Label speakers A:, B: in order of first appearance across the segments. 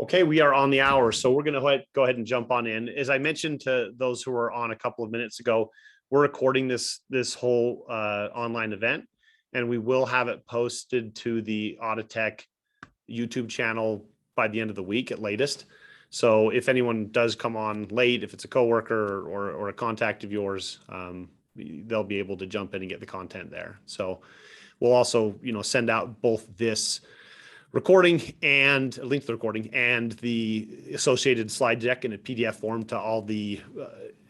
A: Okay, we are on the hour, so we're going to go ahead and jump on in. As I mentioned to those who were on a couple of minutes ago, we're recording this whole online event, and we will have it posted to the Auditech YouTube channel by the end of the week at latest. So if anyone does come on late, if it's a coworker or a contact of yours, they'll be able to jump in and get the content there. So we'll also, send out both this recording and a link to the recording and the associated slide deck in a PDF form to all the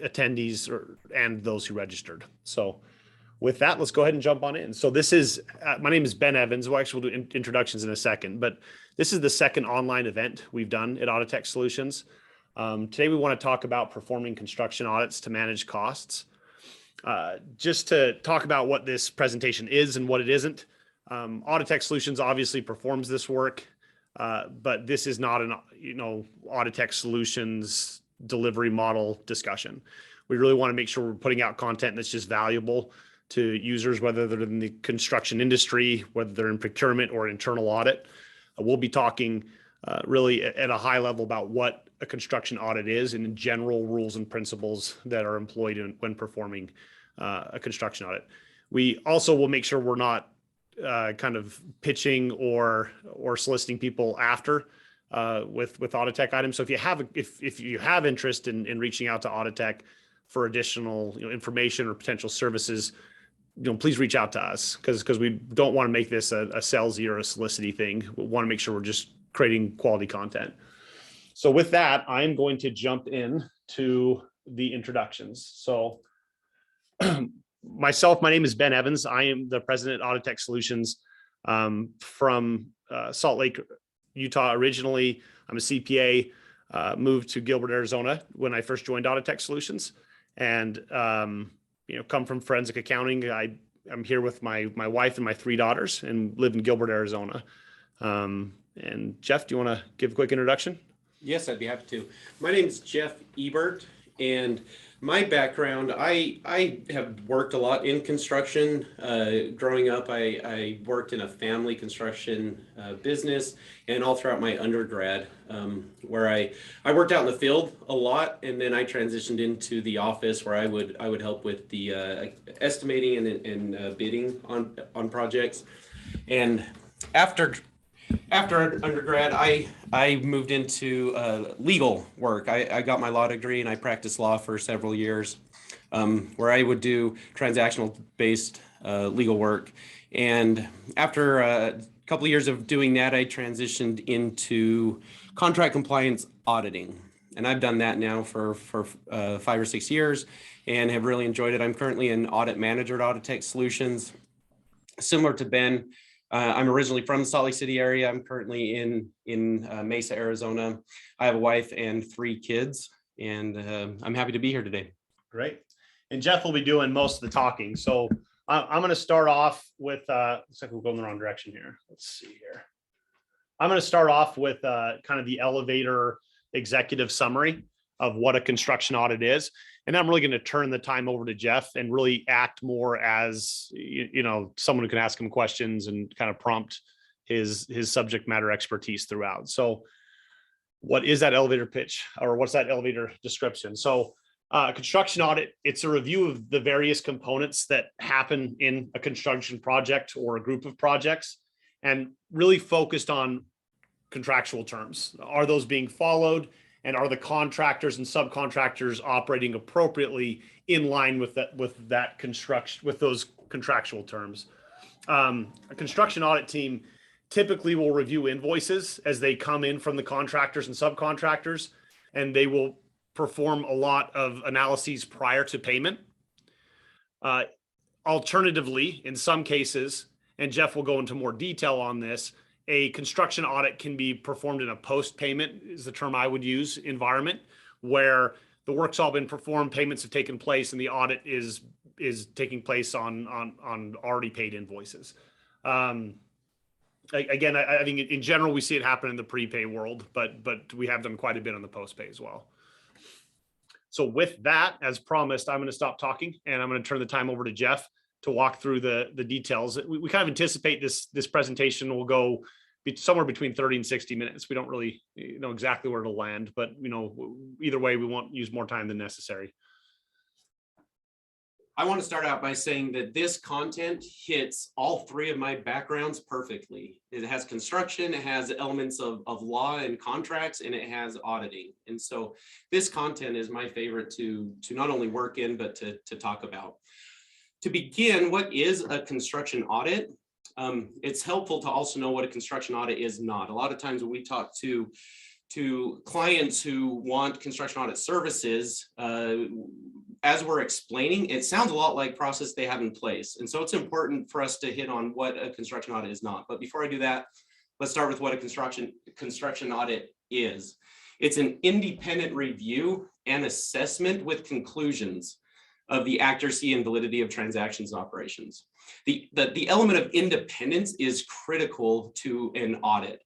A: attendees and those who registered. So with that, let's go ahead and jump on in. So this is, my name is Ben Evans. We'll actually do introductions in a second, but this is the second online event we've done at Auditech Solutions. Today we want to talk about performing construction audits to manage costs. Just to talk about what this presentation is and what it isn't. Auditech Solutions obviously performs this work, but this is not an Auditech Solutions delivery model discussion. We really want to make sure we're putting out content that's just valuable to users, whether they're in the construction industry, whether they're in procurement or internal audit. We'll be talking really at a high level about what a construction audit is and general rules and principles that are employed when performing a construction audit. We also will make sure we're not kind of pitching or soliciting people after with Auditech items. So if you have interest in reaching out to Auditech for additional information or potential services, please reach out to us because we don't want to make this a salesy or a solicity thing. We want to make sure we're just creating quality content. So with that, I'm going to jump in to the introductions. So my name is Ben Evans. I am the president at Auditech Solutions from Salt Lake, Utah. Originally, I'm a CPA, moved to Gilbert, Arizona when I first joined Auditech Solutions, and come from forensic accounting. I'm here with my wife and my 3 daughters, and live in Gilbert, Arizona. And Jeff, do you want to give a quick introduction?
B: Yes, I'd be happy to. My name is Jeff Ebert, and my background, I have worked a lot in construction. Growing up, I worked in a family construction business, and all throughout my undergrad, where I worked out in the field a lot, and then I transitioned into the office where I would help with the estimating and bidding on projects. And after undergrad, I moved into legal work. I got my law degree and I practiced law for several years, where I would do transactional based legal work. And after a couple of years of doing that, I transitioned into contract compliance auditing. And I've done that now for 5 or 6 years and have really enjoyed it. I'm currently an audit manager at Auditech Solutions. Similar to Ben, I'm originally from the Salt Lake City area. I'm currently in Mesa, Arizona. I have a wife and 3 kids, and I'm happy to be here today.
A: Great. And Jeff will be doing most of the talking. So I'm going to start off with, looks like we're going the wrong direction here. Let's see here. I'm going to start off with kind of the elevator executive summary of what a construction audit is. And I'm really going to turn the time over to Jeff and really act more as, someone who can ask him questions and kind of prompt his subject matter expertise throughout. So what is that elevator pitch, or what's that elevator description? So construction audit, it's a review of the various components that happen in a construction project or a group of projects, and really focused on contractual terms. Are those being followed? And are the contractors and subcontractors operating appropriately in line with those contractual terms? A construction audit team typically will review invoices as they come in from the contractors and subcontractors, and they will perform a lot of analyses prior to payment. Alternatively, in some cases, and Jeff will go into more detail on this, a construction audit can be performed in a post-payment, is the term I would use, environment, where the work's all been performed, payments have taken place, and the audit is taking place on already paid invoices. Again, I think in general we see it happen in the prepay world, but we have done quite a bit on the post-pay as well. So with that, as promised, I'm going to stop talking and I'm going to turn the time over to Jeff to walk through the details. We kind of anticipate this presentation will go somewhere between 30 and 60 minutes. We don't really know exactly where to land, but either way, we won't use more time than necessary.
B: I want to start out by saying that this content hits all three of my backgrounds perfectly. It has construction, it has elements of law and contracts, and it has auditing. And so this content is my favorite to not only work in, but to talk about. To begin, what is a construction audit? It's helpful to also know what a construction audit is not. A lot of times when we talk to clients who want construction audit services, as we're explaining, it sounds a lot like process they have in place. And so it's important for us to hit on what a construction audit is not. But before I do that, let's start with what a construction audit is. It's an independent review and assessment with conclusions of the accuracy and validity of transactions and operations. The element of independence is critical to an audit.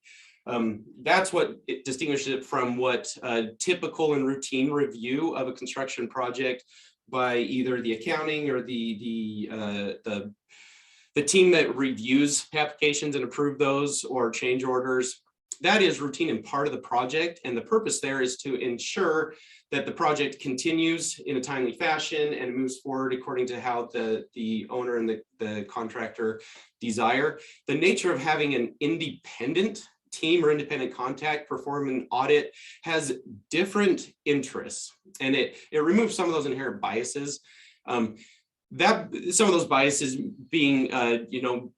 B: That's what it distinguishes it from what a typical and routine review of a construction project by either the accounting or the team that reviews applications and approve those or change orders. That is routine and part of the project, and the purpose there is to ensure that the project continues in a timely fashion and moves forward according to how the owner and the contractor desire. The nature of having an independent team or independent contact perform an audit has different interests, and it removes some of those inherent biases. That some of those biases being,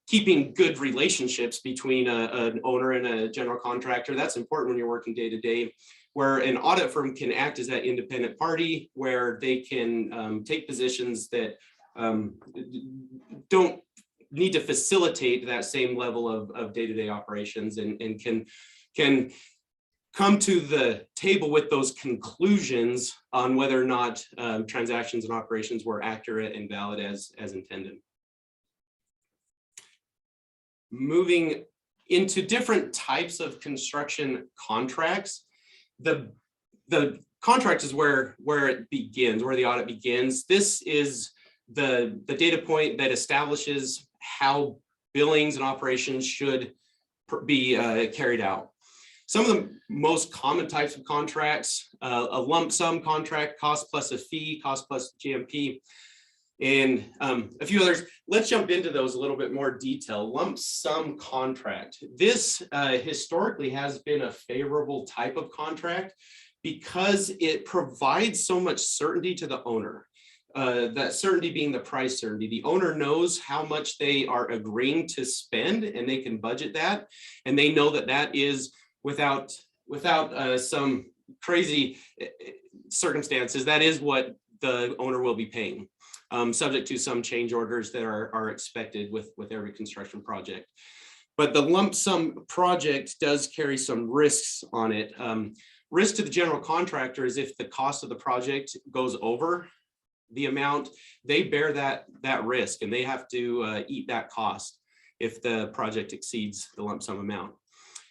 B: keeping good relationships between an owner and a general contractor. That's important when you're working day to day, where an audit firm can act as that independent party, where they can take positions that don't need to facilitate that same level of day-to-day operations, and can come to the table with those conclusions on whether or not transactions and operations were accurate and valid as intended. Moving into different types of construction contracts, the contract is where it begins, where the audit begins. This is the data point that establishes how billings and operations should be carried out. Some of the most common types of contracts, a lump sum contract, cost plus a fee, cost plus GMP, and a few others. Let's jump into those a little bit more detail. Lump sum contract. This historically has been a favorable type of contract because it provides so much certainty to the owner. That certainty being the price certainty. The owner knows how much they are agreeing to spend, and they can budget that, and they know that that is without some crazy circumstances, that is what the owner will be paying, subject to some change orders that are expected with every construction project. But the lump sum project does carry some risks on it. Risk to the general contractor is if the cost of the project goes over the amount, they bear that risk, and they have to eat that cost if the project exceeds the lump sum amount.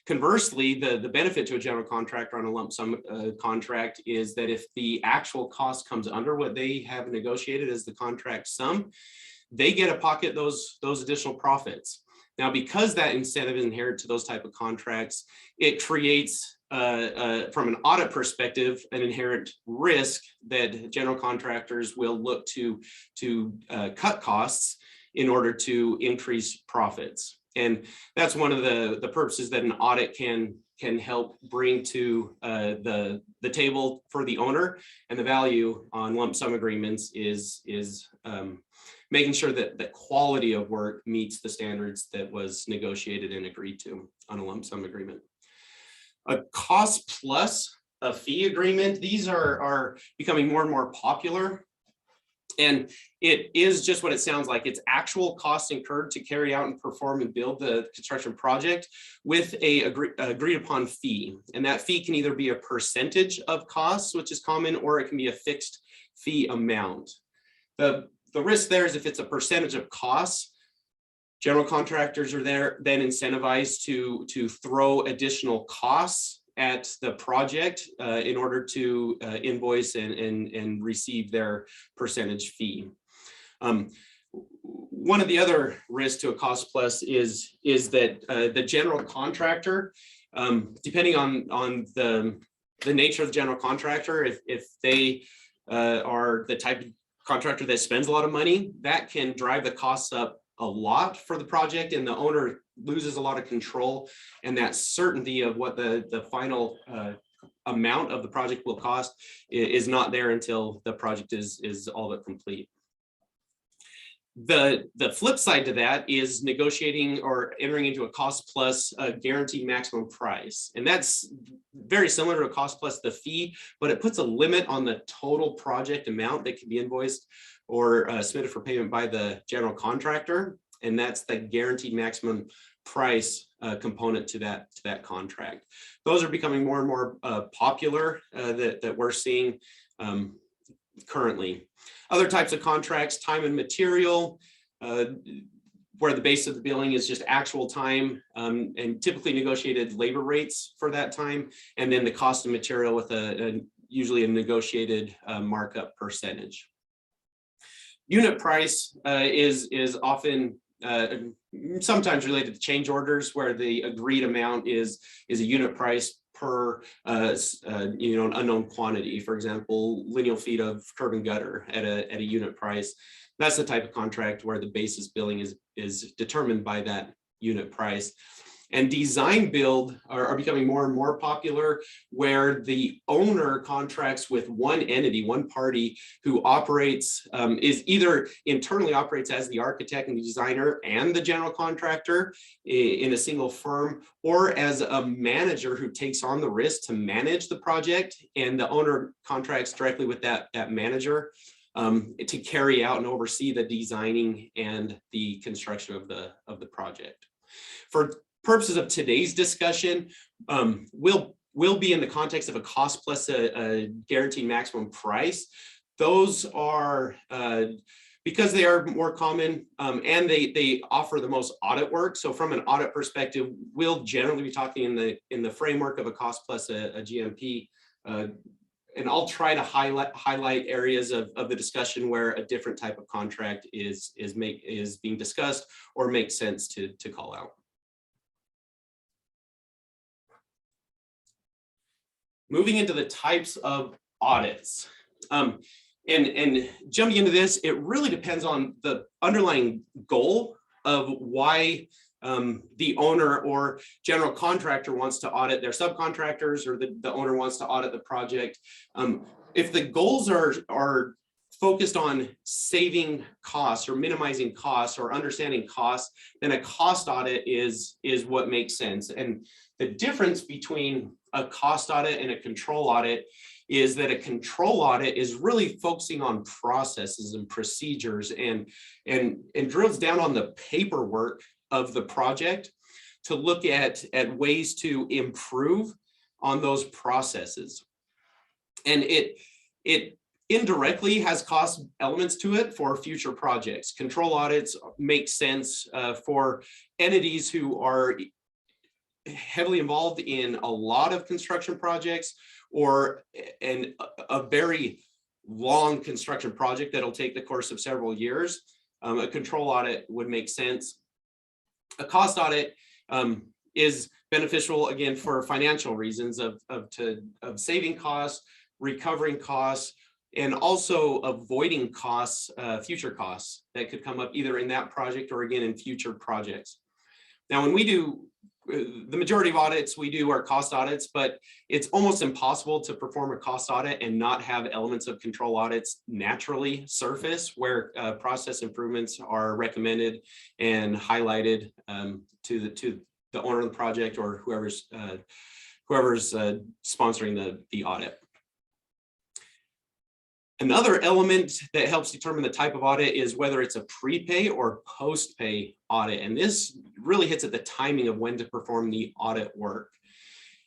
B: Conversely, the benefit to a general contractor on a lump sum contract is that if the actual cost comes under what they have negotiated as the contract sum, they get to pocket those additional profits. Now, because that incentive is inherent to those type of contracts, it creates from an audit perspective, an inherent risk that general contractors will look to cut costs in order to increase profits. And that's one of the purposes that an audit can help bring to the table for the owner. And the value on lump sum agreements is making sure that the quality of work meets the standards that was negotiated and agreed to on a lump sum agreement. A cost plus a fee agreement, these are becoming more and more popular. And it is just what it sounds like. It's actual costs incurred to carry out and perform and build the construction project with a agreed upon fee. And that fee can either be a percentage of costs, which is common, or it can be a fixed fee amount. The risk there is if it's a percentage of costs, general contractors are then incentivized to throw additional costs at the project in order to invoice and receive their percentage fee. One of the other risks to a cost plus is that the general contractor, depending on the nature of the general contractor, if they are the type of contractor that spends a lot of money, that can drive the costs up a lot for the project, and the owner loses a lot of control, and that certainty of what the final amount of the project will cost is not there until the project is all but complete. The flip side to that is negotiating or entering into a cost plus guaranteed maximum price. And that's very similar to a cost plus the fee, but it puts a limit on the total project amount that can be invoiced or submitted for payment by the general contractor. And that's the guaranteed maximum price component to that contract. Those are becoming more and more popular that we're seeing currently. Other types of contracts, time and material, where the base of the billing is just actual time and typically negotiated labor rates for that time, and then the cost of material with usually a negotiated markup percentage. Unit price is often sometimes related to change orders, where the agreed amount is a unit price per an unknown quantity. For example, lineal feet of curb and gutter at a unit price. That's the type of contract where the basis billing is determined by that unit price. And design build are becoming more and more popular, where the owner contracts with one entity, one party who operates, is either internally operates as the architect and the designer and the general contractor in a single firm, or as a manager who takes on the risk to manage the project, and the owner contracts directly with that manager to carry out and oversee the designing and the construction of the project. For purposes of today's discussion, will be in the context of a cost plus a guaranteed maximum price. Those are because they are more common and they offer the most audit work. So from an audit perspective, we'll generally be talking in the framework of a cost plus a GMP. And I'll try to highlight areas of the discussion where a different type of contract is being discussed or makes sense to call out. Moving into the types of audits. And jumping into this, it really depends on the underlying goal of why the owner or general contractor wants to audit their subcontractors, or the owner wants to audit the project. If the goals are focused on saving costs or minimizing costs or understanding costs, then a cost audit is what makes sense. And the difference between a cost audit and a control audit is that a control audit is really focusing on processes and procedures and drills down on the paperwork of the project to look at ways to improve on those processes. And it indirectly has cost elements to it for future projects. Control audits make sense for entities who are heavily involved in a lot of construction projects, or a very long construction project that'll take the course of several years. A control audit would make sense. A cost audit is beneficial, again, for financial reasons of saving costs, recovering costs, and also avoiding costs, future costs that could come up either in that project or again in future projects. Now, when we do the majority of audits we do are cost audits, but it's almost impossible to perform a cost audit and not have elements of control audits naturally surface, where process improvements are recommended and highlighted to the owner of the project or whoever's sponsoring the audit. Another element that helps determine the type of audit is whether it's a prepay or post-pay audit. And this really hits at the timing of when to perform the audit work.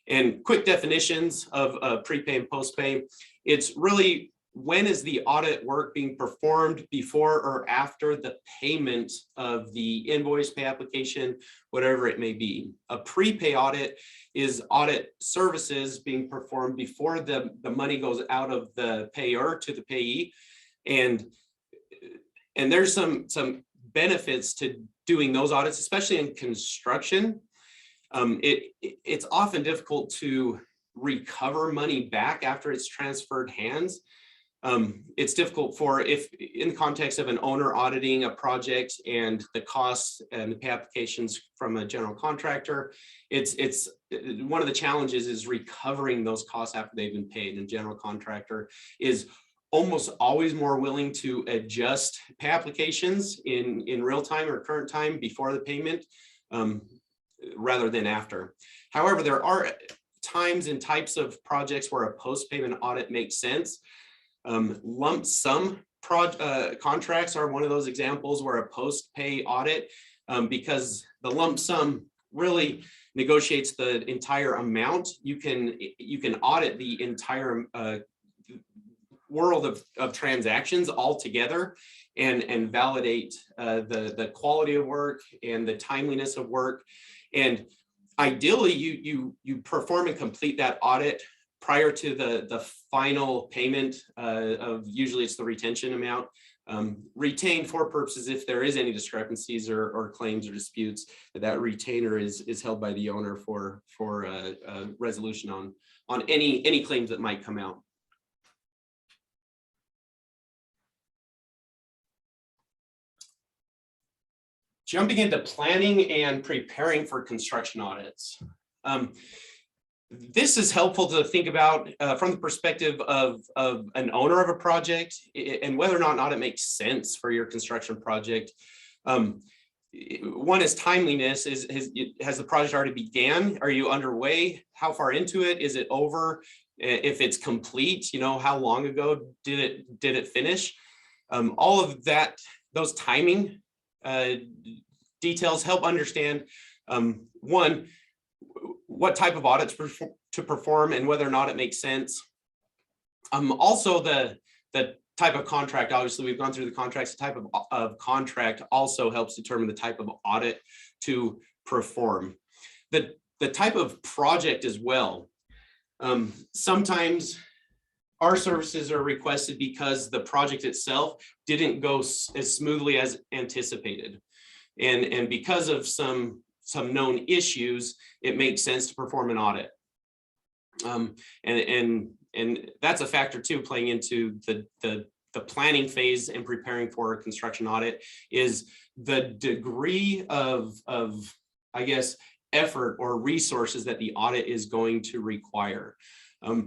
B: And quick definitions of prepay and post-pay, it's really when is the audit work being performed before or after the payment of the invoice, pay application, whatever it may be. A prepay audit is audit services being performed before the money goes out of the payer to the payee. And And there's some benefits to doing those audits, especially in construction. It's often difficult to recover money back after it's transferred hands. It's difficult for, if in the context of an owner auditing a project and the costs and the pay applications from a general contractor, it's one of the challenges is recovering those costs after they've been paid. And general contractor is almost always more willing to adjust pay applications in real time or current time before the payment rather than after. However, there are times and types of projects where a post-payment audit makes sense. Lump sum contracts are one of those examples where a post-pay audit, because the lump sum really negotiates the entire amount. You can audit the entire world of transactions all together and validate the quality of work and the timeliness of work. And ideally, you perform and complete that audit prior to the final payment of, usually it's the retention amount, retained for purposes if there is any discrepancies or claims or disputes, that retainer is held by the owner for resolution on any claims that might come out. Jumping into planning and preparing for construction audits. This is helpful to think about from the perspective of an owner of a project and whether or not an audit makes sense for your construction project. One is timeliness. Has the project already began? Are you underway? How far into it? Is it over? If it's complete, how long ago did it finish? All of that, those timing details help understand, one, what type of audits to perform and whether or not it makes sense. Also the type of contract, obviously we've gone through the contracts, the type of contract also helps determine the type of audit to perform. The type of project as well. Sometimes our services are requested because the project itself didn't go as smoothly as anticipated. And because of some known issues, it makes sense to perform an audit. And that's a factor too, playing into the planning phase and preparing for a construction audit, is the degree of I guess, effort or resources that the audit is going to require. A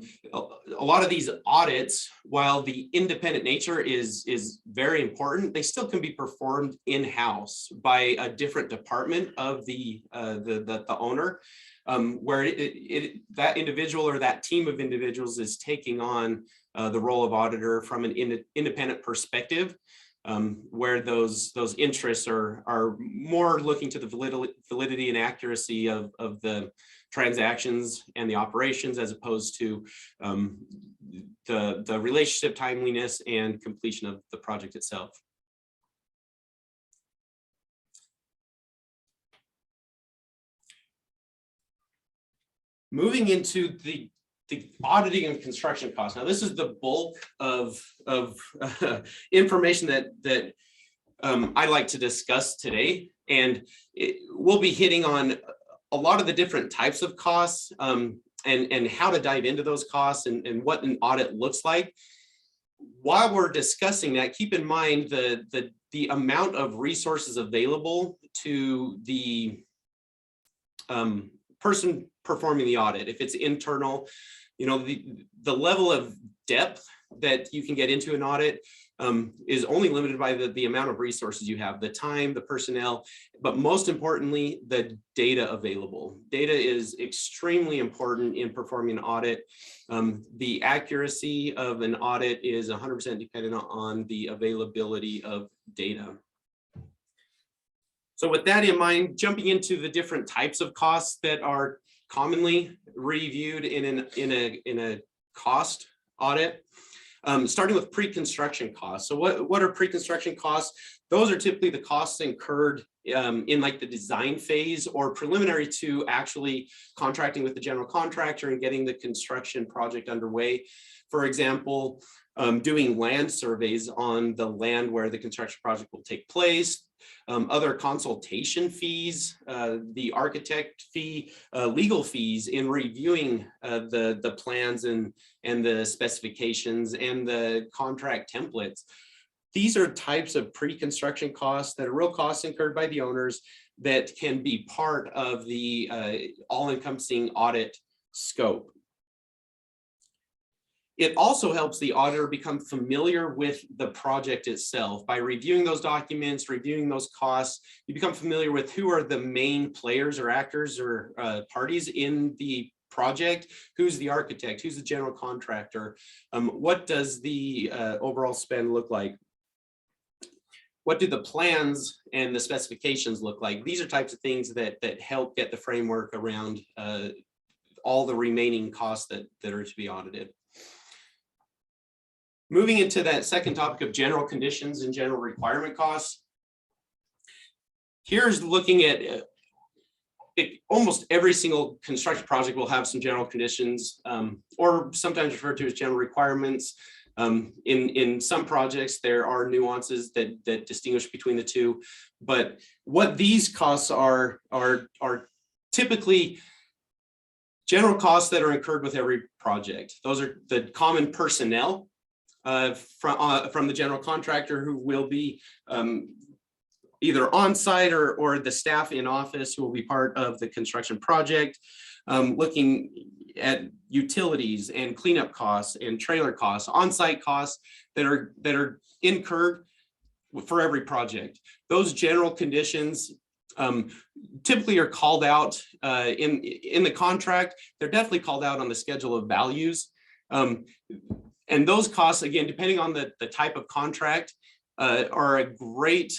B: lot of these audits, while the independent nature is very important, they still can be performed in-house by a different department of the owner, where that individual or that team of individuals is taking on the role of auditor from an independent perspective, where those interests are more looking to the validity and accuracy of the transactions and the operations, as opposed to the relationship timeliness and completion of the project itself. Moving into the auditing and construction costs. Now, this is the bulk of information that I like to discuss today, and we'll be hitting on a lot of the different types of costs and how to dive into those costs and what an audit looks like. While we're discussing that, keep in mind the amount of resources available to the person performing the audit. If it's internal, the level of depth that you can get into an audit is only limited by the amount of resources you have, the time, the personnel, but most importantly, the data available. Data is extremely important in performing an audit. The accuracy of an audit is 100% dependent on the availability of data. So with that in mind, jumping into the different types of costs that are commonly reviewed in a cost audit. Starting with pre-construction costs. So what are pre-construction costs? Those are typically the costs incurred in like the design phase or preliminary to actually contracting with the general contractor and getting the construction project underway. For example, doing land surveys on the land where the construction project will take place, other consultation fees, the architect fee, legal fees in reviewing the plans and the specifications and the contract templates. These are types of pre-construction costs that are real costs incurred by the owners that can be part of the all-encompassing audit scope. It also helps the auditor become familiar with the project itself. By reviewing those documents, reviewing those costs, you become familiar with who are the main players or actors or parties in the project, who's the architect, who's the general contractor, what does the overall spend look like? What do the plans and the specifications look like? These are types of things that help get the framework around all the remaining costs that are to be audited. Moving into that second topic of general conditions and general requirement costs. Here's looking at almost every single construction project will have some general conditions or sometimes referred to as general requirements. In some projects, there are nuances that distinguish between the two, but what these costs are typically general costs that are incurred with every project. Those are the common personnel from the general contractor who will be either on site or the staff in office who will be part of the construction project, looking at utilities and cleanup costs and trailer costs, on-site costs that are incurred for every project. Those general conditions typically are called out in the contract. They're definitely called out on the schedule of values. And those costs, again, depending on the type of contract, are a great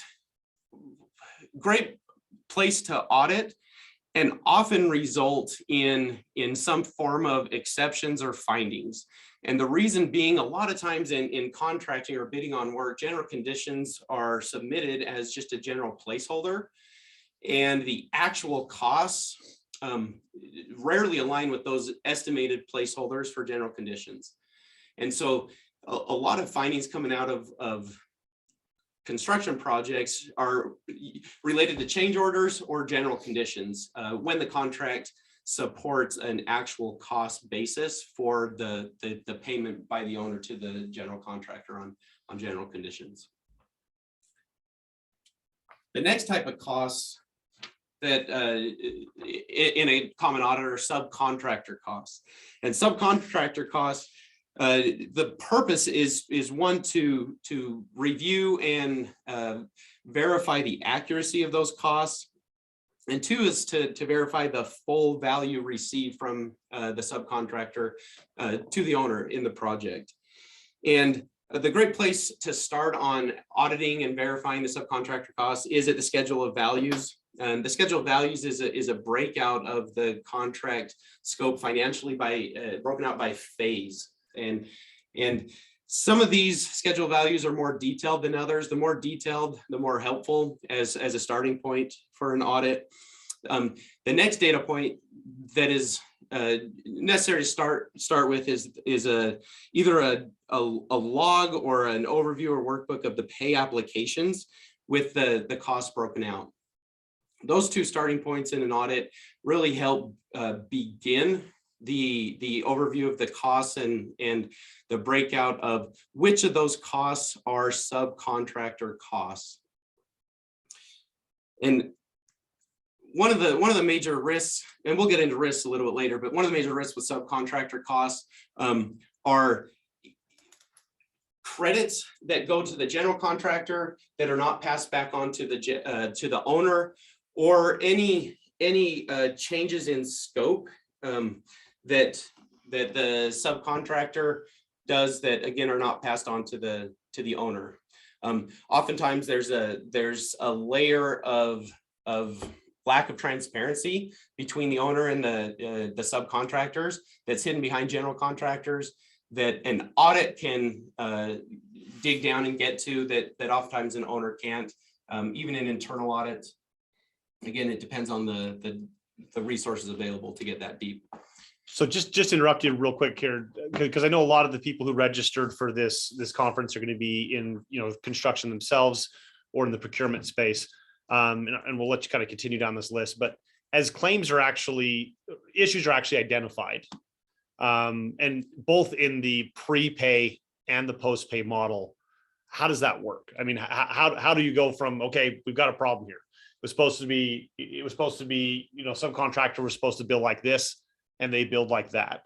B: place to audit and often result in some form of exceptions or findings. And the reason being, a lot of times in contracting or bidding on work, general conditions are submitted as just a general placeholder, and the actual costs rarely align with those estimated placeholders for general conditions. And so a lot of findings coming out of construction projects are related to change orders or general conditions when the contract supports an actual cost basis for the payment by the owner to the general contractor on general conditions. The next type of costs that in a common audit are subcontractor costs. And subcontractor costs, the purpose is one to review and verify the accuracy of those costs, and two is to verify the full value received from the subcontractor to the owner in the project. And the great place to start on auditing and verifying the subcontractor costs is at the schedule of values. And the schedule of values is a breakout of the contract scope financially by broken out by phase. And some of these schedule values are more detailed than others. The more detailed, the more helpful as a starting point for an audit. The next data point that is necessary to start with is either a log or an overview or workbook of the pay applications with the costs broken out. Those two starting points in an audit really help begin the overview of the costs and the breakout of which of those costs are subcontractor costs. And one of the major risks, and we'll get into risks a little bit later, but one of the major risks with subcontractor costs are credits that go to the general contractor that are not passed back on to the owner, or any changes in scope that the subcontractor does that again are not passed on to the owner. Oftentimes there's a layer of lack of transparency between the owner and the subcontractors that's hidden behind general contractors that an audit can dig down and get to that oftentimes an owner can't, even in internal audits. Again, it depends on the resources available to get that deep.
A: So just interrupt you real quick here, because I know a lot of the people who registered for this conference are going to be in, construction themselves or in the procurement space. And we'll let you kind of continue down this list. But as issues are actually identified, and both in the prepay and the post-pay model, how does that work? I mean, how do you go from, okay, we've got a problem here. It was supposed to be, subcontractor was supposed to bill like this, and they build like that.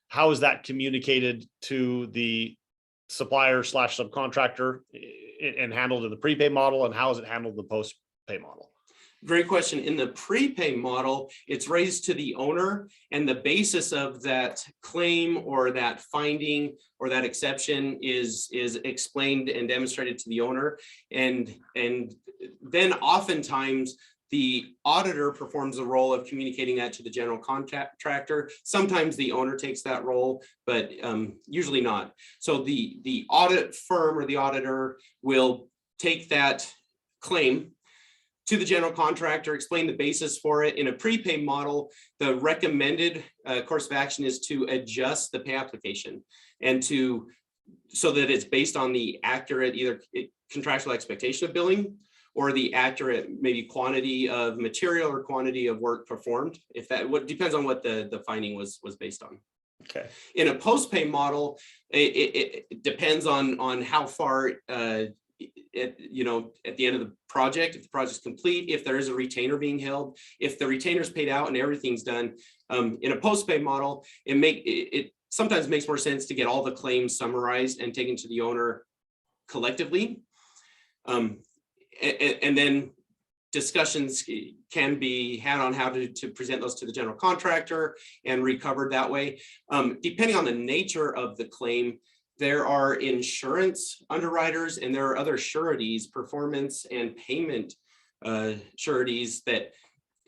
A: How is that communicated to the supplier / subcontractor and handled in the prepay model? And how is it handled in the post-pay model?
B: Great question. In the prepay model, it's raised to the owner, and the basis of that claim or that finding or that exception is explained and demonstrated to the owner. And then oftentimes the auditor performs the role of communicating that to the general contractor. Sometimes the owner takes that role, but usually not. So the audit firm or the auditor will take that claim to the general contractor, explain the basis for it. In a prepay model, the recommended course of action is to adjust the pay application and so that it's based on the accurate either contractual expectation of billing or the accurate maybe quantity of material or quantity of work performed. If that depends on what the finding was based on.
A: Okay.
B: In a post-pay model, it depends on how far at the end of the project, if the project's complete, if there is a retainer being held, if the retainer's paid out and everything's done. In a post-pay model, it sometimes makes more sense to get all the claims summarized and taken to the owner collectively. And then discussions can be had on how to present those to the general contractor and recovered that way. Depending on the nature of the claim, there are insurance underwriters and there are other sureties, performance and payment sureties that,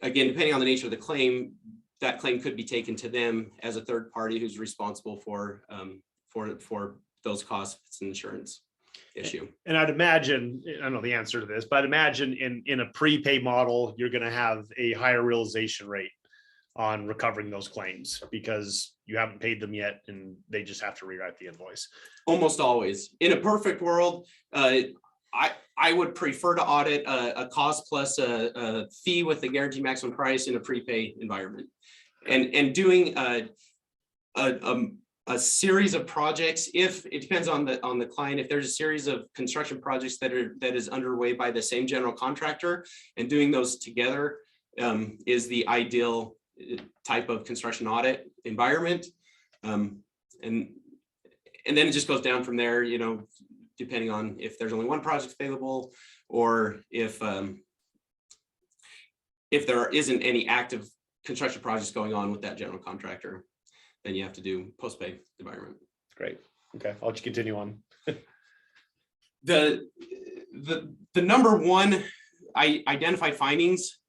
B: again, depending on the nature of the claim, that claim could be taken to them as a third party who's responsible for those costs. If it's an insurance issue.
A: And I'd imagine, I don't know the answer to this, but I'd imagine in a prepay model, you're going to have a higher realization rate on recovering those claims because you haven't paid them yet and they just have to rewrite the invoice.
B: Almost always. In a perfect world, I would prefer to audit a cost plus a fee with the guaranteed maximum price in a prepay environment. And doing a series of projects, if it depends on the client, if there's a series of construction projects that is underway by the same general contractor, and doing those together is the ideal type of construction audit environment. And then it just goes down from there, depending on if there's only one project available or if there isn't any active construction projects going on with that general contractor, then you have to do post-pay environment.
A: Great. Okay, I'll let you continue on.
B: The number one identified findings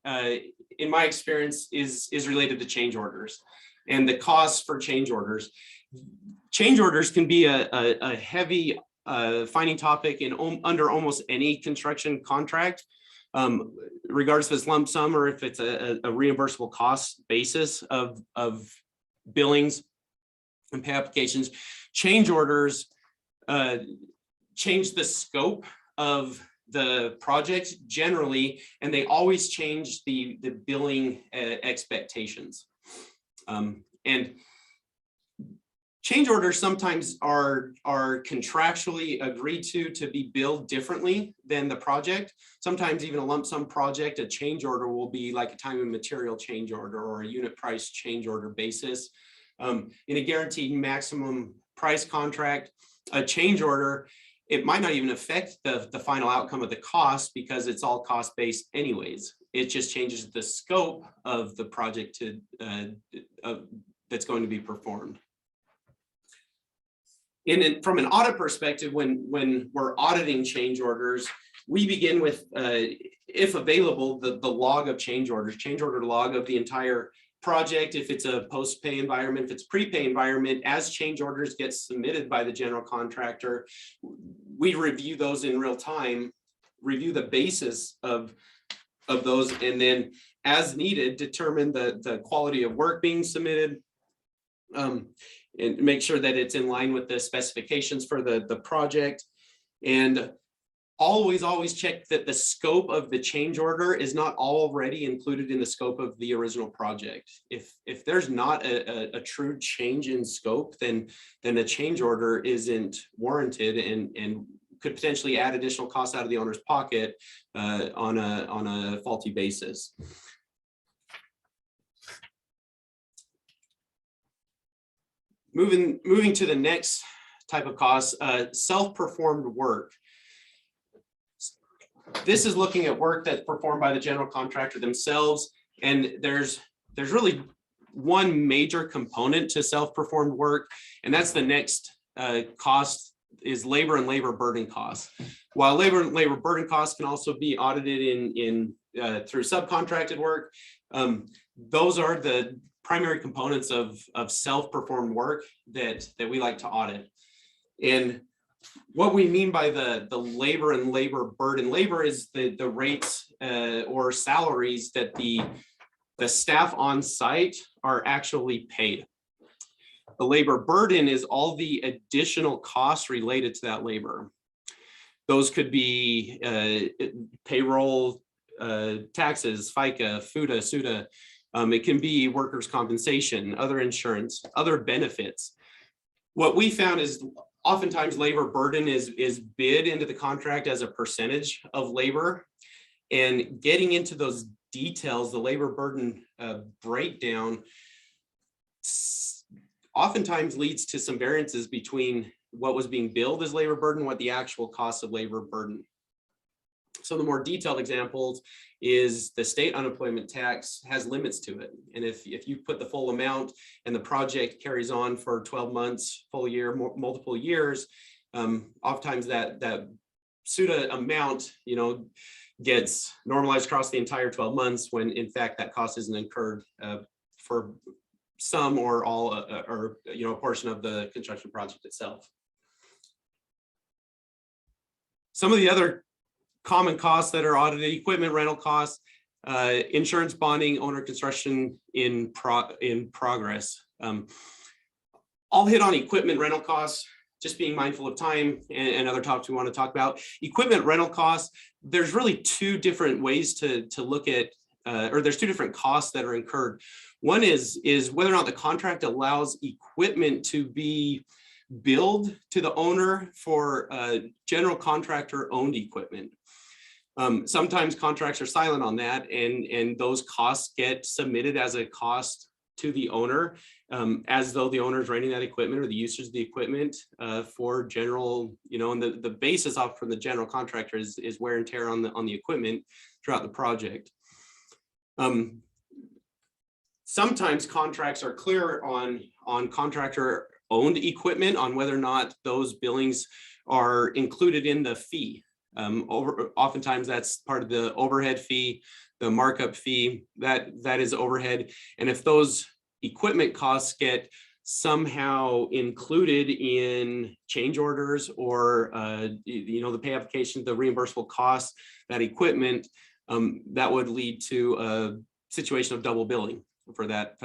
B: in my experience is related to change orders and the costs for change orders. Change orders can be a heavy finding topic under almost any construction contract, regardless if it's lump sum or if it's a reimbursable cost basis of billings and pay applications. Change orders change the scope of the project generally, and they always change the billing expectations. And change orders sometimes are contractually agreed to be billed differently than the project. Sometimes even a lump sum project, a change order will be like a time and material change order or a unit price change order basis. In a guaranteed maximum price contract, a change order, it might not even affect the final outcome of the cost because it's all cost based anyways. It just changes the scope of the project that's going to be performed. From an audit perspective, when we're auditing change orders, we begin with, if available, the log of change orders, change order log of the entire project, if it's a post-pay environment, if it's prepay environment, as change orders get submitted by the general contractor, we review those in real time, review the basis of those, and then as needed, determine the quality of work being submitted, and make sure that it's in line with the specifications for the project. And always check that the scope of the change order is not already included in the scope of the original project. If there's not a true change in scope, then a change order isn't warranted and could potentially add additional costs out of the owner's pocket on a faulty basis. Moving to the next type of cost, self-performed work. This is looking at work that's performed by the general contractor themselves, and there's really one major component to self-performed work, and that's the next cost is labor and labor burden costs. While labor and labor burden costs can also be audited through subcontracted work, those are the primary components of self-performed work that we like to audit. And what we mean by the labor and labor burden, labor is the rates or salaries that the staff on site are actually paid. The labor burden is all the additional costs related to that labor. Those could be payroll, taxes, FICA, FUTA, SUTA. It can be workers' compensation, other insurance, other benefits. What we found is oftentimes labor burden is bid into the contract as a percentage of labor, and getting into those details, the labor burden breakdown oftentimes leads to some variances between what was being billed as labor burden, what the actual cost of labor burden. Some of the more detailed examples is the state unemployment tax has limits to it. And if you put the full amount and the project carries on for 12 months, full year, multiple years, oftentimes that SUTA amount, gets normalized across the entire 12 months when in fact that cost isn't incurred for some or all or a portion of the construction project itself. Some of the other common costs that are audited: equipment rental costs, insurance, bonding, owner construction in progress. I'll hit on equipment rental costs, just being mindful of time and other topics we want to talk about. Equipment rental costs, there's really two different ways to look at, or there's two different costs that are incurred. One is whether or not the contract allows equipment to be billed to the owner for general contractor owned equipment. Sometimes contracts are silent on that, and those costs get submitted as a cost to the owner, as though the owner is renting that equipment or the usage of the equipment for general, and the basis off from the general contractor is wear and tear on the equipment throughout the project. Sometimes contracts are clear on contractor owned equipment, on whether or not those billings are included in the fee. Oftentimes that's part of the overhead fee, the markup fee, that is overhead. And if those equipment costs get somehow included in change orders or the pay application, the reimbursable costs, that equipment, that would lead to a situation of double billing for that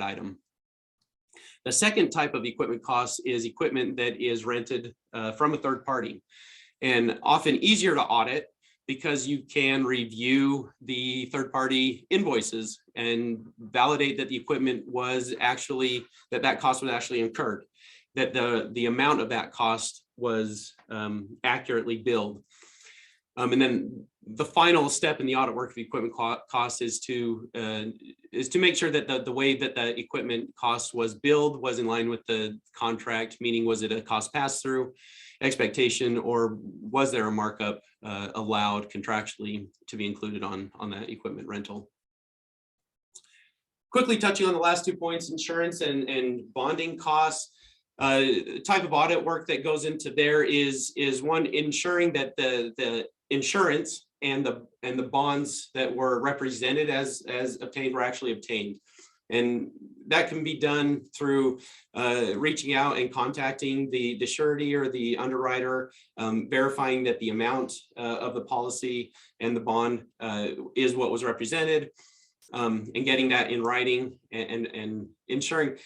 B: item. The second type of equipment cost is equipment that is rented from a third party, and often easier to audit because you can review the third-party invoices and validate that the equipment was actually, that cost was actually incurred, that the amount of that cost was accurately billed. And then the final step in the audit work of equipment costs is to make sure that the way that the equipment cost was billed was in line with the contract, meaning was it a cost pass-through expectation, or was there a markup allowed contractually to be included on that equipment rental. Quickly touching on the last 2 points, insurance and bonding costs. Type of audit work that goes into there is one, ensuring that the insurance and the bonds that were represented as obtained were actually obtained. And that can be done through reaching out and contacting the surety or the underwriter, verifying that the amount of the policy and the bond is what was represented, and getting that in writing, and ensuring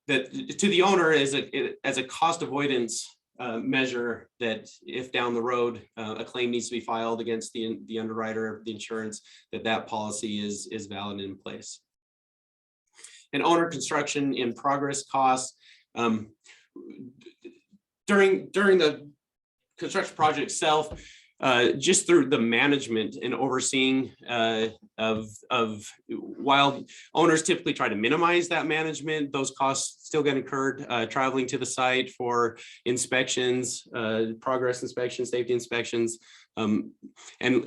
B: that to the owner as a cost avoidance measure, that if down the road a claim needs to be filed against the underwriter, the insurance, that policy is valid and in place. And owner construction in progress costs. During the construction project itself, just through the management and overseeing while owners typically try to minimize that management, those costs still get incurred, traveling to the site for inspections, progress inspections, safety inspections, and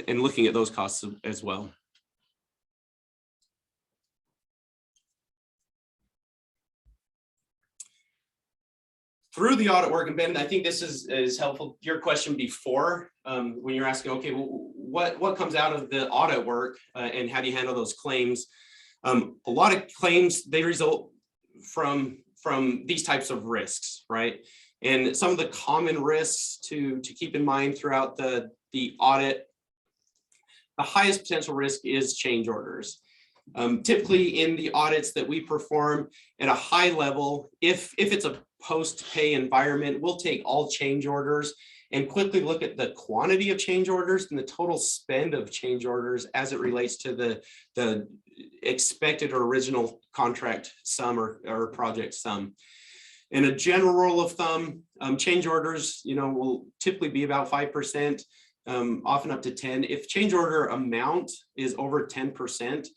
B: looking at those costs as well. Through the audit work, and Ben, I think this is helpful. Your question before, when you're asking, okay, well, what comes out of the audit work, and how do you handle those claims? A lot of claims, they result from these types of risks, right? And some of the common risks to keep in mind throughout the audit, the highest potential risk is change orders. Typically in the audits that we perform at a high level, if it's a post-pay environment, we'll take all change orders and quickly look at the quantity of change orders and the total spend of change orders as it relates to the expected or original contract sum or project sum. And a general rule of thumb, change orders, will typically be about 5%, often up to 10. If change order amount is over 10%,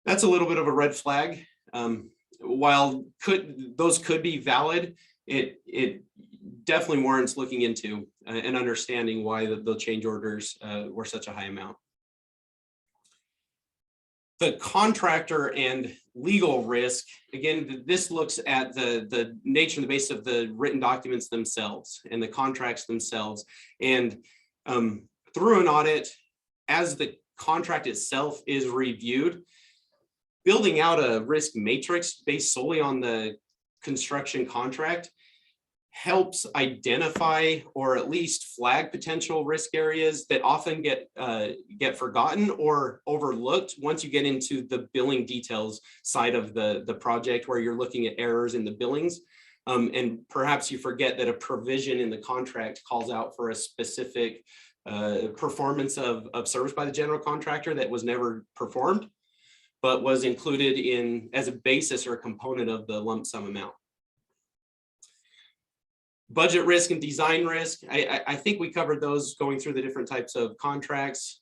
B: that's a little bit of a red flag. While those could be valid, it definitely warrants looking into and understanding why the change orders were such a high amount. The contractor and legal risk, again, this looks at the nature and the base of the written documents themselves and the contracts themselves. And through an audit, as the contract itself is reviewed, building out a risk matrix based solely on the construction contract helps identify or at least flag potential risk areas that often get forgotten or overlooked once you get into the billing details side of the project, where you're looking at errors in the billings. And perhaps you forget that a provision in the contract calls out for a specific performance of service by the general contractor that was never performed, but was included in as a basis or a component of the lump sum amount. Budget risk and design risk. I think we covered those going through the different types of contracts.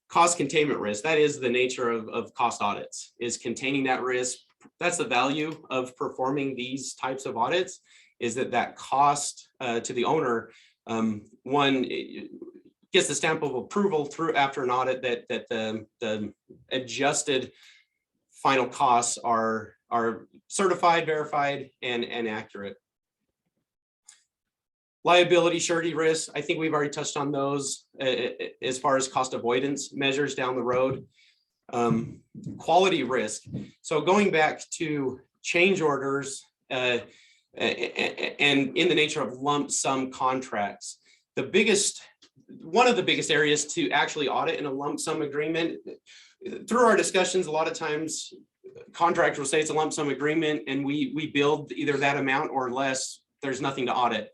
B: Cost containment risk, that is the nature of cost audits, is containing that risk. That's the value of performing these types of audits, is that cost to the owner, one, gets the stamp of approval through after an audit that the adjusted final costs are certified, verified, and accurate. Liability, surety risks, I think we've already touched on those as far as cost avoidance measures down the road. Quality risk. So going back to change orders and in the nature of lump sum contracts, one of the biggest areas to actually audit in a lump sum agreement, through our discussions, a lot of times contractors will say it's a lump sum agreement and we build either that amount or less, there's nothing to audit.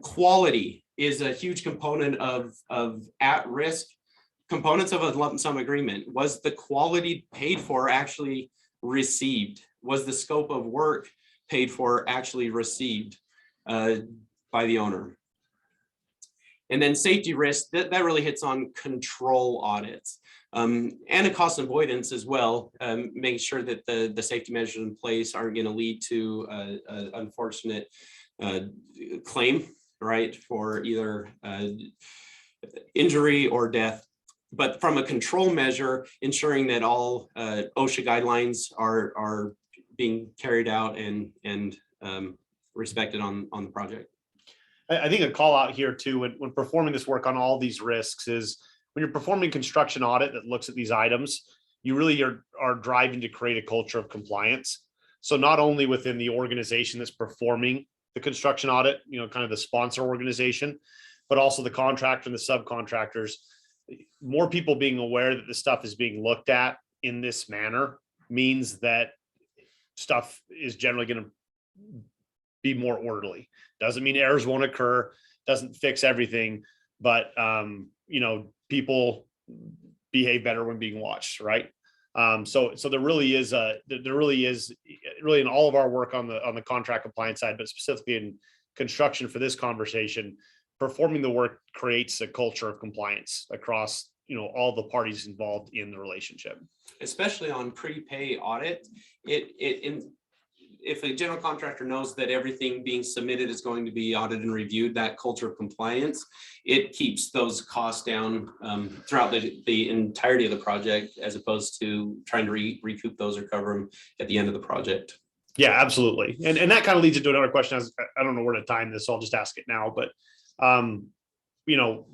B: Quality is a huge component of at-risk components of a lump sum agreement. Was the quality paid for actually received? Was the scope of work paid for actually received by the owner? And then safety risk, that really hits on control audits and a cost avoidance as well, making sure that the safety measures in place aren't going to lead to an unfortunate claim, right, for either injury or death. But from a control measure, ensuring that all OSHA guidelines are being carried out and respected on the project.
A: I think a call out here too, when performing this work on all these risks, is when you're performing construction audit that looks at these items, you really are driving to create a culture of compliance. So not only within the organization that's performing the construction audit, kind of the sponsor organization, but also the contractor and the subcontractors. More people being aware that the stuff is being looked at in this manner means that stuff is generally going to be more orderly. Doesn't mean errors won't occur, doesn't fix everything, but people behave better when being watched, right? So there really is in all of our work on the contract compliance side, but specifically in construction for this conversation, performing the work creates a culture of compliance across all the parties involved in the relationship.
B: Especially on prepay audit, if a general contractor knows that everything being submitted is going to be audited and reviewed, that culture of compliance, it keeps those costs down throughout the entirety of the project, as opposed to trying to recoup those or cover them at the end of the project.
A: Yeah, absolutely. And that kind of leads into another question. I don't know where to time this, so I'll just ask it now. But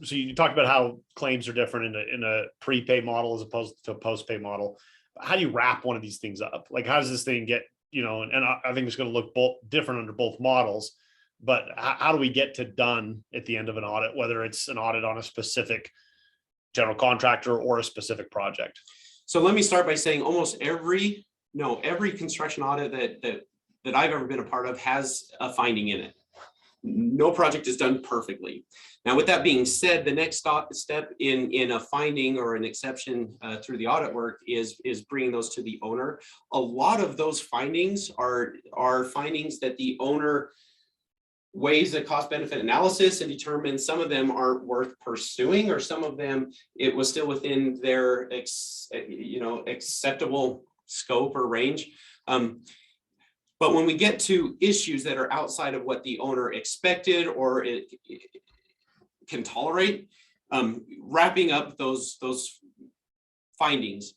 A: so you talked about how claims are different in a prepay model as opposed to a post-pay model. How do you wrap one of these things up? Like, how does this thing get, and I think it's going to look different under both models, but how do we get to done at the end of an audit, whether it's an audit on a specific general contractor or a specific project?
B: So let me start by saying every construction audit that I've ever been a part of has a finding in it. No project is done perfectly. Now, with that being said, the next step in a finding or an exception through the audit work is bringing those to the owner. A lot of those findings are findings that the owner weighs the cost benefit analysis and determines some of them aren't worth pursuing, or some of them it was still within their acceptable scope or range. But when we get to issues that are outside of what the owner expected or it can tolerate, wrapping up those findings,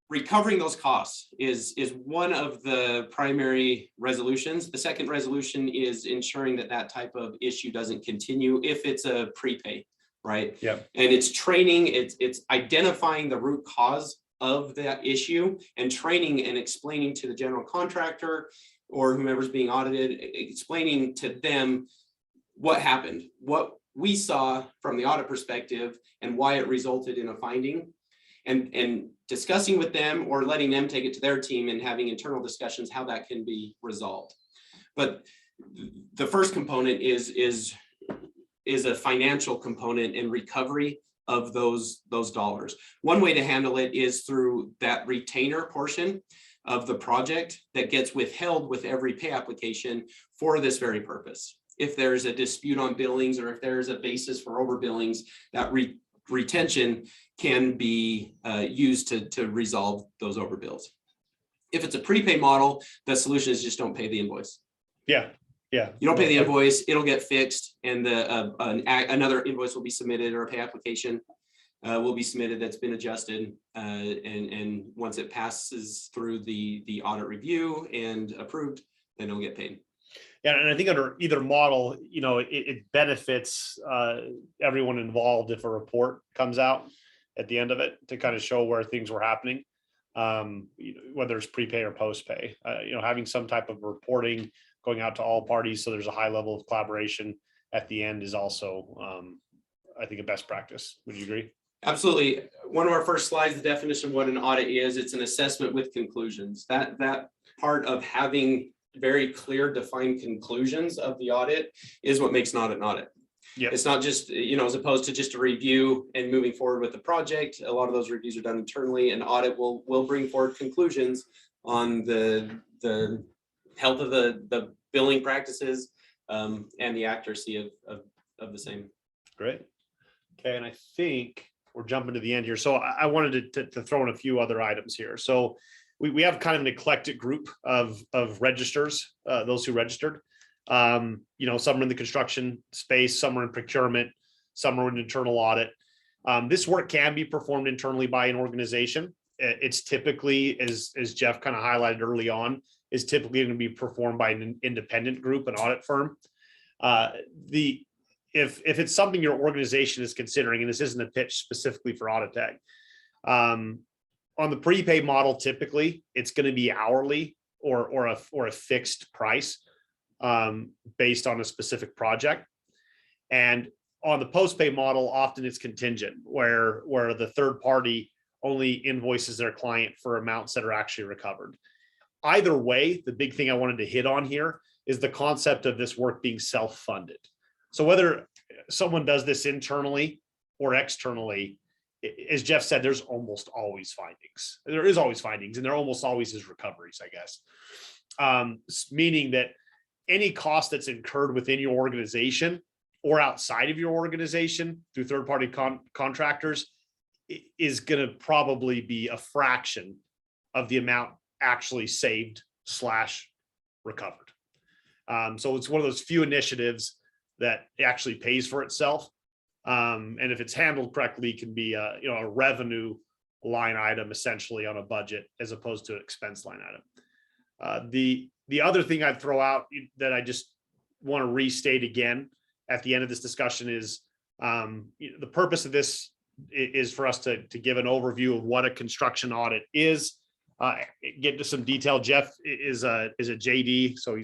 B: recovering those costs is one of the primary resolutions. The second resolution is ensuring that type of issue doesn't continue if it's a prepay, right?
A: Yeah.
B: And it's training, it's identifying the root cause of that issue and training and explaining to the general contractor or whomever's being audited, explaining to them what happened, what we saw from the audit perspective and why it resulted in a finding, and discussing with them or letting them take it to their team and having internal discussions how that can be resolved. But the first component is a financial component and recovery of those dollars. One way to handle it is through that retainer portion of the project that gets withheld with every pay application for this very purpose. If there's a dispute on billings or if there's a basis for overbillings, that retention can be used to resolve those overbills. If it's a prepay model, the solution is just don't pay the invoice.
A: Yeah. Yeah.
B: You don't pay the invoice, it'll get fixed, and another invoice will be submitted, or a pay application will be submitted that's been adjusted. And once it passes through the audit review and approved, then it'll get paid.
A: Yeah, and I think under either model, it benefits everyone involved if a report comes out at the end of it to kind of show where things were happening, whether it's prepay or post pay. Having some type of reporting going out to all parties, so there's a high level of collaboration at the end, is also, I think, a best practice. Would you agree?
B: Absolutely. One of our first slides, the definition of what an audit is, it's an assessment with conclusions. That part of having very clear defined conclusions of the audit is what makes an audit. Yep. It's not just, as opposed to just a review and moving forward with the project. A lot of those reviews are done internally, and audit will bring forward conclusions on the health of the billing practices and the accuracy of the same.
A: Great. Okay, and I think we're jumping to the end here. So I wanted to throw in a few other items here. So we have kind of an eclectic group of registers, those who registered. Some are in the construction space, some are in procurement, some are in internal audit. This work can be performed internally by an organization. It's typically, as Jeff kind of highlighted early on, is typically going to be performed by an independent group, an audit firm. If it's something your organization is considering, and this isn't a pitch specifically for Audit Tech, On the prepay model, typically it's going to be hourly or a fixed price based on a specific project. And on the post-pay model, often it's contingent, where the third party only invoices their client for amounts that are actually recovered. Either way, the big thing I wanted to hit on here is the concept of this work being self-funded. So whether someone does this internally or externally, as Jeff said, there's almost always findings. There is always findings, and there almost always is recoveries, I guess. Meaning that any cost that's incurred within your organization or outside of your organization through third-party contractors is going to probably be a fraction of the amount actually saved / recovered. So it's one of those few initiatives that actually pays for itself. And if it's handled correctly, it can be a revenue line item essentially on a budget as opposed to an expense line item. The other thing I'd throw out that I just want to restate again at the end of this discussion is the purpose of this is for us to give an overview of what a construction audit is, get to some detail. Jeff is a JD, so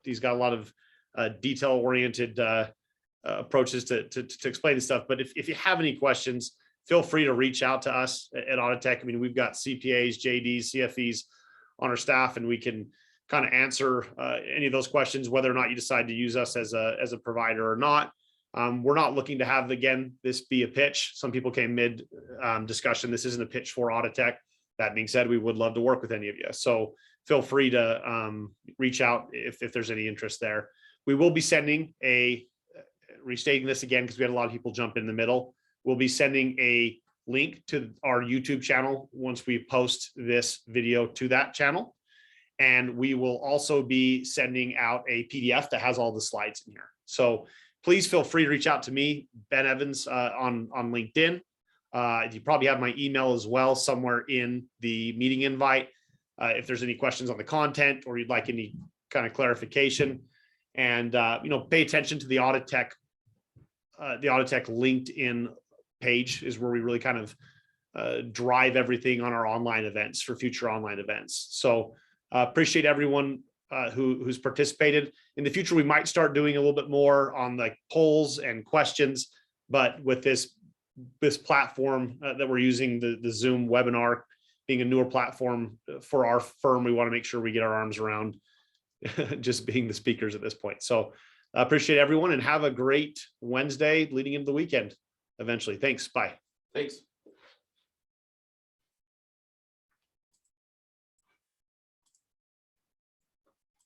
A: he's got a lot of detail oriented approaches to explain this stuff. But if you have any questions, feel free to reach out to us at Auditech. I mean, we've got CPAs, JDs, CFEs on our staff, and we can kind of answer any of those questions, whether or not you decide to use us as a provider or not. We're not looking to have, again, this be a pitch. Some people came mid discussion. This isn't a pitch for Auditech. That being said, we would love to work with any of you. So feel free to reach out if there's any interest there. We will be sending restating this again, because we had a lot of people jump in the middle. We'll be sending a link to our YouTube channel once we post this video to that channel. And we will also be sending out a PDF that has all the slides in here. So please feel free to reach out to me, Ben Evans, on LinkedIn. You probably have my email as well somewhere in the meeting invite. If there's any questions on the content or you'd like any kind of clarification, and pay attention to the Auditech LinkedIn page is where we really kind of drive everything on our online events for future online events. So appreciate everyone who's participated. In the future, we might start doing a little bit more on the polls and questions, but with this platform that we're using, the Zoom webinar being a newer platform for our firm, we want to make sure we get our arms around just being the speakers at this point. So I appreciate everyone, and have a great Wednesday leading into the weekend eventually. Thanks. Bye.
B: Thanks.